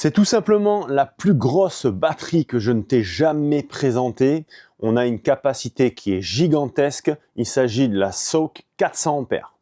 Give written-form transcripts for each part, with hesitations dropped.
C'est tout simplement la plus grosse batterie que je ne t'ai jamais présentée. On a une capacité qui est gigantesque. Il s'agit de la SOAK 400 ampères.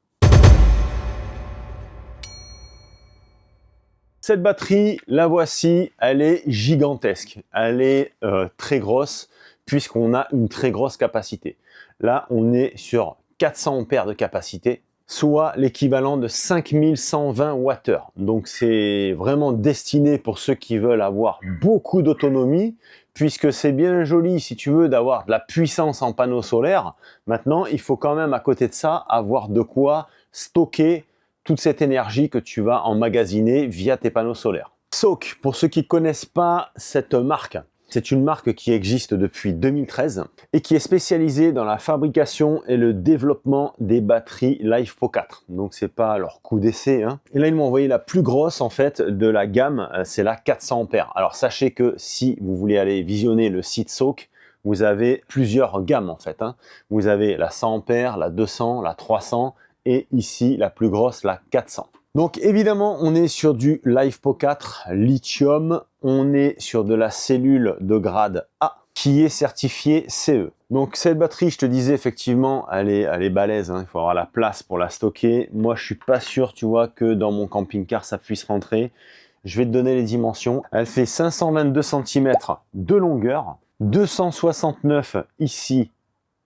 Cette batterie, la voici, elle est gigantesque. Elle est très grosse puisqu'on a une très grosse capacité. Là, on est sur 400 ampères de capacité, soit l'équivalent de 5120 Wh. Donc c'est vraiment destiné pour ceux qui veulent avoir beaucoup d'autonomie, puisque c'est bien joli si tu veux d'avoir de la puissance en panneaux solaires. Maintenant, il faut quand même à côté de ça avoir de quoi stocker toute cette énergie que tu vas emmagasiner via tes panneaux solaires. SOAK, pour ceux qui ne connaissent pas cette marque, c'est une marque qui existe depuis 2013 et qui est spécialisée dans la fabrication et le développement des batteries LiFePO 4. Donc c'est pas leur coup d'essai. Et là ils m'ont envoyé la plus grosse en fait de la gamme, c'est la 400 ampères. Alors sachez que si vous voulez aller visionner le site SOAK, vous avez plusieurs gammes en fait. Vous avez la 100 ampères, la 200, la 300 et ici la plus grosse, la 400. Donc évidemment, on est sur du LiFePO 4 lithium, on est sur de la cellule de grade A qui est certifiée CE. Donc cette batterie, je te disais effectivement, elle est balèze, il faut avoir la place pour la stocker. Moi, je suis pas sûr, tu vois, que dans mon camping-car, ça puisse rentrer. Je vais te donner les dimensions. Elle fait 522 cm de longueur, 269 ici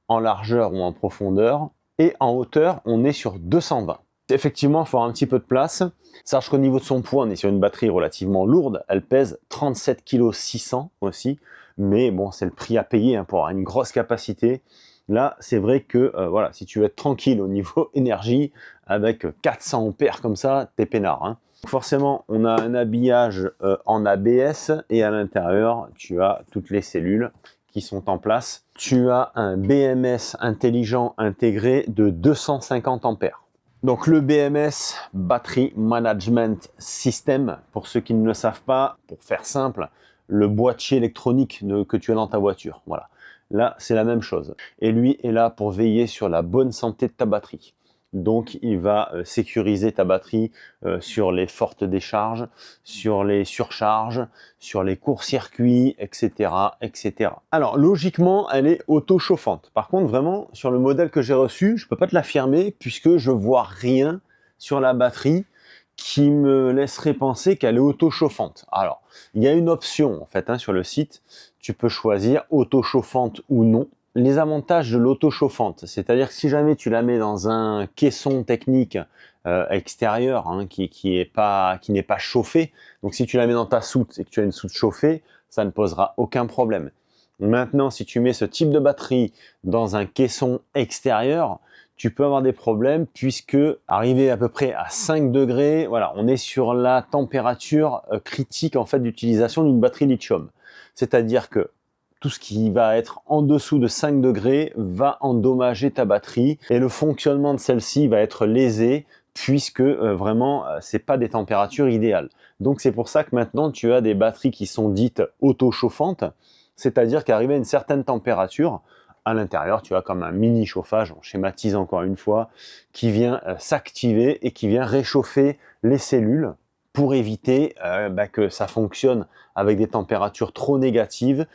en largeur ou en profondeur, et en hauteur, on est sur 220. Effectivement, il faut avoir un petit peu de place. Sache qu'au niveau de son poids, on est sur une batterie relativement lourde. Elle pèse 37,6 kg aussi. Mais bon, c'est le prix à payer pour avoir une grosse capacité. Là, c'est vrai que voilà, si tu veux être tranquille au niveau énergie, avec 400 ampères comme ça, t'es peinard. Forcément, on a un habillage en ABS et à l'intérieur, tu as toutes les cellules qui sont en place. Tu as un BMS intelligent intégré de 250 ampères. Donc le BMS, Battery Management System, pour ceux qui ne le savent pas, pour faire simple, le boîtier électronique que tu as dans ta voiture. Voilà. Là, c'est la même chose. Et lui est là pour veiller sur la bonne santé de ta batterie. Donc, il va sécuriser ta batterie sur les fortes décharges, sur les surcharges, sur les courts-circuits, etc., etc. Alors, logiquement, elle est auto-chauffante. Par contre, vraiment, sur le modèle que j'ai reçu, je ne peux pas te l'affirmer puisque je vois rien sur la batterie qui me laisserait penser qu'elle est auto-chauffante. Alors, il y a une option, en fait, sur le site. Tu peux choisir auto-chauffante ou non. Les avantages de l'auto-chauffante, c'est-à-dire que si jamais tu la mets dans un caisson technique extérieur qui n'est pas chauffé, donc si tu la mets dans ta soute et que tu as une soute chauffée, ça ne posera aucun problème. Maintenant, si tu mets ce type de batterie dans un caisson extérieur, tu peux avoir des problèmes puisque arrivé à peu près à 5 degrés, voilà, on est sur la température critique en fait d'utilisation d'une batterie lithium. C'est-à-dire que tout ce qui va être en dessous de 5 degrés va endommager ta batterie et le fonctionnement de celle-ci va être lésé puisque vraiment c'est pas des températures idéales. Donc c'est pour ça que maintenant tu as des batteries qui sont dites auto-chauffantes, c'est-à-dire qu'arrivé à une certaine température, à l'intérieur tu as comme un mini chauffage, on schématise encore une fois, qui vient s'activer et qui vient réchauffer les cellules pour éviter que ça fonctionne avec des températures trop négatives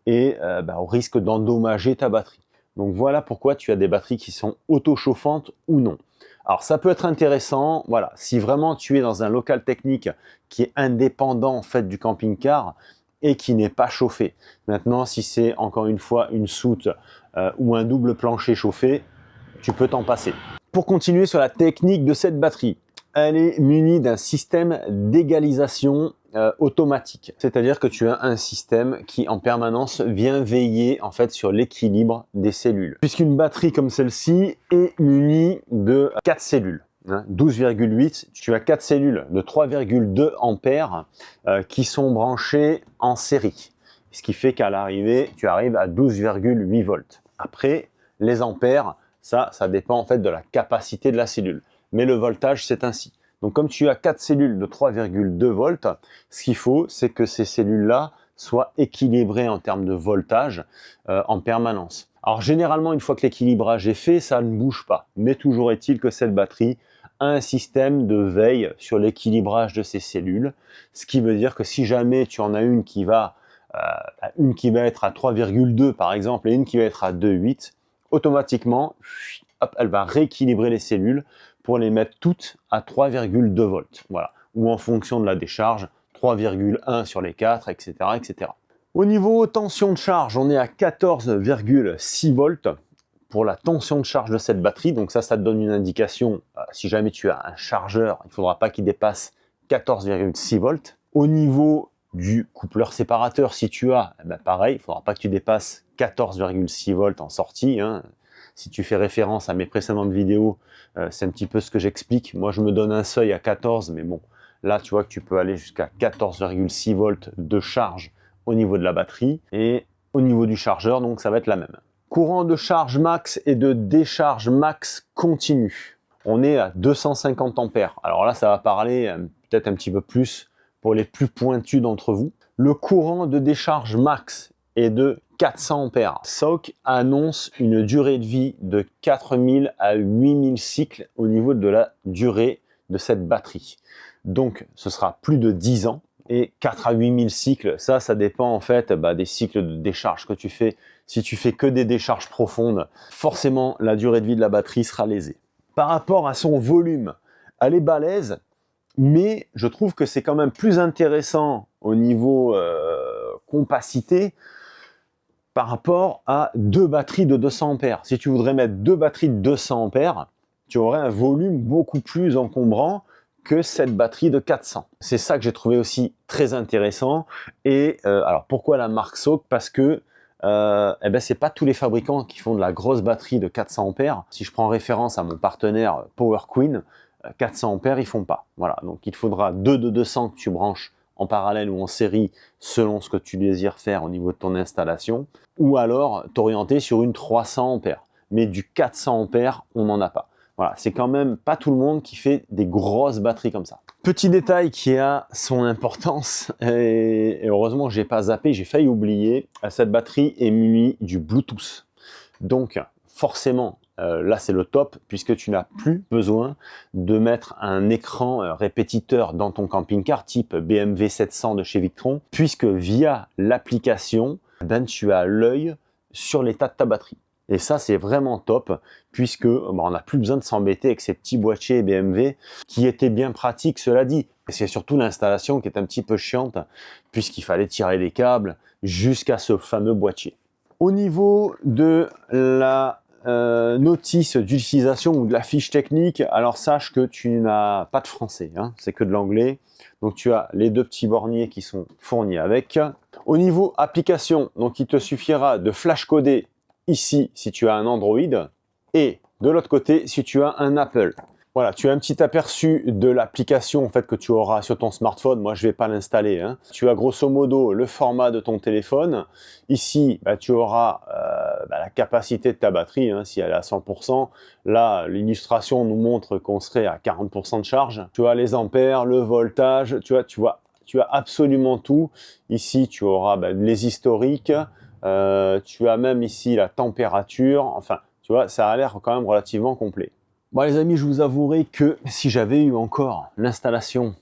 et au risque d'endommager ta batterie. Donc voilà pourquoi tu as des batteries qui sont auto-chauffantes ou non. Alors ça peut être intéressant, voilà, si vraiment tu es dans un local technique qui est indépendant en fait du camping-car et qui n'est pas chauffé. Maintenant, si c'est encore une fois une soute ou un double plancher chauffé, tu peux t'en passer. Pour continuer sur la technique de cette batterie, elle est munie d'un système d'égalisation automatique. C'est-à-dire que tu as un système qui en permanence vient veiller en fait sur l'équilibre des cellules. Puisqu'une batterie comme celle-ci est munie de 4 cellules. 12,8, tu as 4 cellules de 3,2 ampères qui sont branchées en série. Ce qui fait qu'à l'arrivée, tu arrives à 12,8 volts. Après, les ampères, ça dépend en fait de la capacité de la cellule. Mais le voltage, c'est ainsi. Donc comme tu as 4 cellules de 3,2 volts, ce qu'il faut, c'est que ces cellules-là soient équilibrées en termes de voltage en permanence. Alors généralement, une fois que l'équilibrage est fait, ça ne bouge pas. Mais toujours est-il que cette batterie un système de veille sur l'équilibrage de ces cellules, ce qui veut dire que si jamais tu en as une qui va être à 3,2 par exemple et une qui va être à 2,8, automatiquement, hop, elle va rééquilibrer les cellules pour les mettre toutes à 3,2 volts. Voilà. Ou en fonction de la décharge, 3,1 sur les 4, etc., etc. Au niveau tension de charge, on est à 14,6 volts pour la tension de charge de cette batterie. Donc ça te donne une indication. Si jamais tu as un chargeur, il ne faudra pas qu'il dépasse 14,6 volts. Au niveau du coupleur séparateur, si tu as, pareil, il ne faudra pas que tu dépasses 14,6 volts en sortie. Si tu fais référence à mes précédentes vidéos, c'est un petit peu ce que j'explique. Moi, je me donne un seuil à 14, mais bon, là, tu vois que tu peux aller jusqu'à 14,6 volts de charge au niveau de la batterie. Et au niveau du chargeur, donc ça va être la même. Courant de charge max et de décharge max continu. On est à 250 ampères. Alors là, ça va parler peut-être un petit peu plus pour les plus pointus d'entre vous. Le courant de décharge max est de 400 ampères. SAUC annonce une durée de vie de 4000 à 8000 cycles au niveau de la durée de cette batterie. Donc, ce sera plus de 10 ans. Et 4 à 8000 cycles, ça dépend en fait des cycles de décharge que tu fais. Si tu fais que des décharges profondes, forcément, la durée de vie de la batterie sera lésée. Par rapport à son volume, elle est balèze, mais je trouve que c'est quand même plus intéressant au niveau compacité par rapport à deux batteries de 200 ampères. Si tu voudrais mettre deux batteries de 200 ampères, tu aurais un volume beaucoup plus encombrant que cette batterie de 400. C'est ça que j'ai trouvé aussi très intéressant. Et alors pourquoi la marque SAUC? Parce que c'est pas tous les fabricants qui font de la grosse batterie de 400 ampères. Si je prends référence à mon partenaire PowerQueen, 400 ampères ils font pas. Voilà, donc il te faudra deux de 200 que tu branches en parallèle ou en série selon ce que tu désires faire au niveau de ton installation, ou alors t'orienter sur une 300 ampères. Mais du 400 ampères, on n'en a pas. Voilà, c'est quand même pas tout le monde qui fait des grosses batteries comme ça. Petit détail qui a son importance, et heureusement que j'ai pas zappé, j'ai failli oublier, cette batterie est munie du Bluetooth. Donc forcément, là c'est le top, puisque tu n'as plus besoin de mettre un écran répétiteur dans ton camping-car type BMW 700 de chez Victron, puisque via l'application, tu as l'œil sur l'état de ta batterie. Et ça, c'est vraiment top, puisque on n'a plus besoin de s'embêter avec ces petits boîtiers BMW qui étaient bien pratiques, cela dit. Et c'est surtout l'installation qui est un petit peu chiante, puisqu'il fallait tirer les câbles jusqu'à ce fameux boîtier. Au niveau de la notice d'utilisation ou de la fiche technique, alors sache que tu n'as pas de français, c'est que de l'anglais. Donc tu as les deux petits borniers qui sont fournis avec. Au niveau application, donc il te suffira de flash coder ici si tu as un Android et de l'autre côté si tu as un Apple. Voilà, tu as un petit aperçu de l'application en fait que tu auras sur ton smartphone. Moi, je vais pas l'installer. Tu as grosso modo le format de ton téléphone. Ici, tu auras la capacité de ta batterie, si elle est à 100%. Là, l'illustration nous montre qu'on serait à 40% de charge. Tu as les ampères, le voltage. Tu as absolument tout. Ici, tu auras les historiques. Tu as même ici la température. Enfin, tu vois, ça a l'air quand même relativement complet. Bon les amis, je vous avouerai que si j'avais eu encore l'installation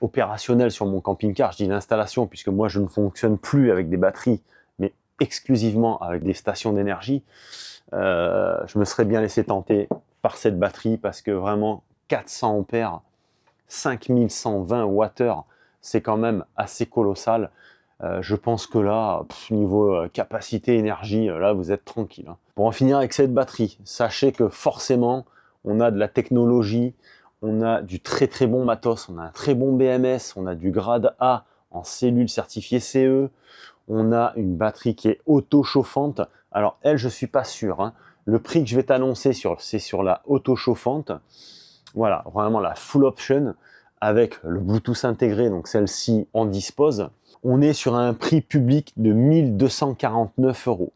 opérationnelle sur mon camping-car, je dis l'installation puisque moi je ne fonctionne plus avec des batteries, mais exclusivement avec des stations d'énergie, je me serais bien laissé tenter par cette batterie parce que vraiment 400 ampères, 5120 Wh, c'est quand même assez colossal. Je pense que là, niveau capacité énergie, là vous êtes tranquille. Pour en finir avec cette batterie, sachez que forcément, on a de la technologie, on a du très très bon matos, on a un très bon BMS, on a du grade A en cellules certifiées CE, on a une batterie qui est auto-chauffante. Alors elle, je suis pas sûr. Le prix que je vais t'annoncer, c'est sur la auto-chauffante. Voilà, vraiment la full option avec le Bluetooth intégré, donc celle-ci en dispose. On est sur un prix public de 1249 €.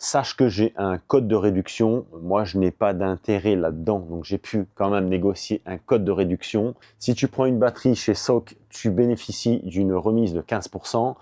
Sache que j'ai un code de réduction. Moi, je n'ai pas d'intérêt là-dedans, donc j'ai pu quand même négocier un code de réduction. Si tu prends une batterie chez SAUC, tu bénéficies d'une remise de 15%.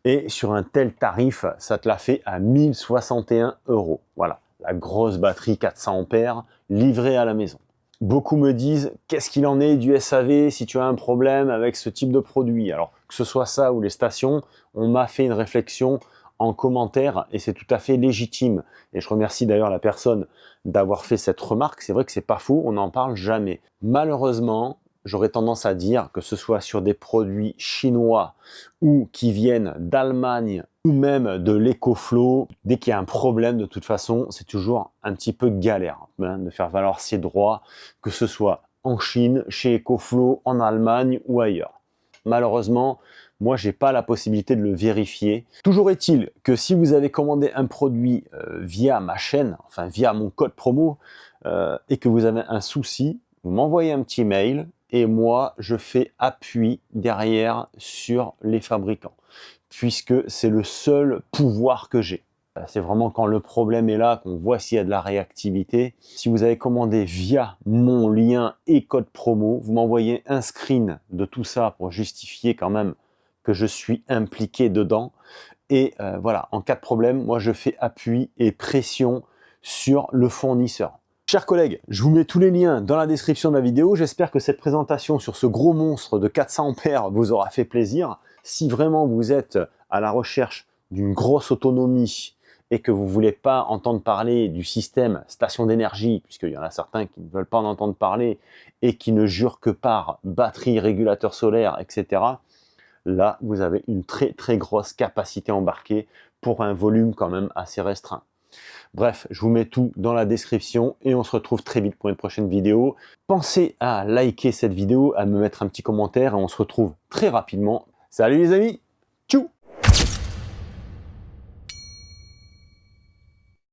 Et sur un tel tarif, ça te l'a fait à 1061 €. Voilà, la grosse batterie 400 ampères livrée à la maison. Beaucoup me disent, qu'est-ce qu'il en est du SAV si tu as un problème avec ce type de produit? Alors, que ce soit ça ou les stations, on m'a fait une réflexion en commentaire et c'est tout à fait légitime. Et je remercie d'ailleurs la personne d'avoir fait cette remarque. C'est vrai que c'est pas faux, on n'en parle jamais. Malheureusement, j'aurais tendance à dire que ce soit sur des produits chinois ou qui viennent d'Allemagne ou même de l'EcoFlow, dès qu'il y a un problème, de toute façon, c'est toujours un petit peu galère de faire valoir ses droits, que ce soit en Chine, chez EcoFlow, en Allemagne ou ailleurs. Malheureusement, moi, j'ai pas la possibilité de le vérifier. Toujours est-il que si vous avez commandé un produit via ma chaîne, enfin via mon code promo, et que vous avez un souci, vous m'envoyez un petit mail et moi, je fais appui derrière sur les fabricants, puisque c'est le seul pouvoir que j'ai. C'est vraiment quand le problème est là qu'on voit s'il y a de la réactivité. Si vous avez commandé via mon lien et code promo, vous m'envoyez un screen de tout ça pour justifier quand même que je suis impliqué dedans. Et voilà, en cas de problème, moi je fais appui et pression sur le fournisseur. Chers collègues, je vous mets tous les liens dans la description de la vidéo. J'espère que cette présentation sur ce gros monstre de 400 ampères vous aura fait plaisir. Si vraiment vous êtes à la recherche d'une grosse autonomie et que vous ne voulez pas entendre parler du système station d'énergie, puisqu'il y en a certains qui ne veulent pas en entendre parler et qui ne jurent que par batterie, régulateur solaire, etc., là, vous avez une très très grosse capacité embarquée pour un volume quand même assez restreint. Bref, je vous mets tout dans la description et on se retrouve très vite pour une prochaine vidéo. Pensez à liker cette vidéo, à me mettre un petit commentaire et on se retrouve très rapidement. Salut les amis!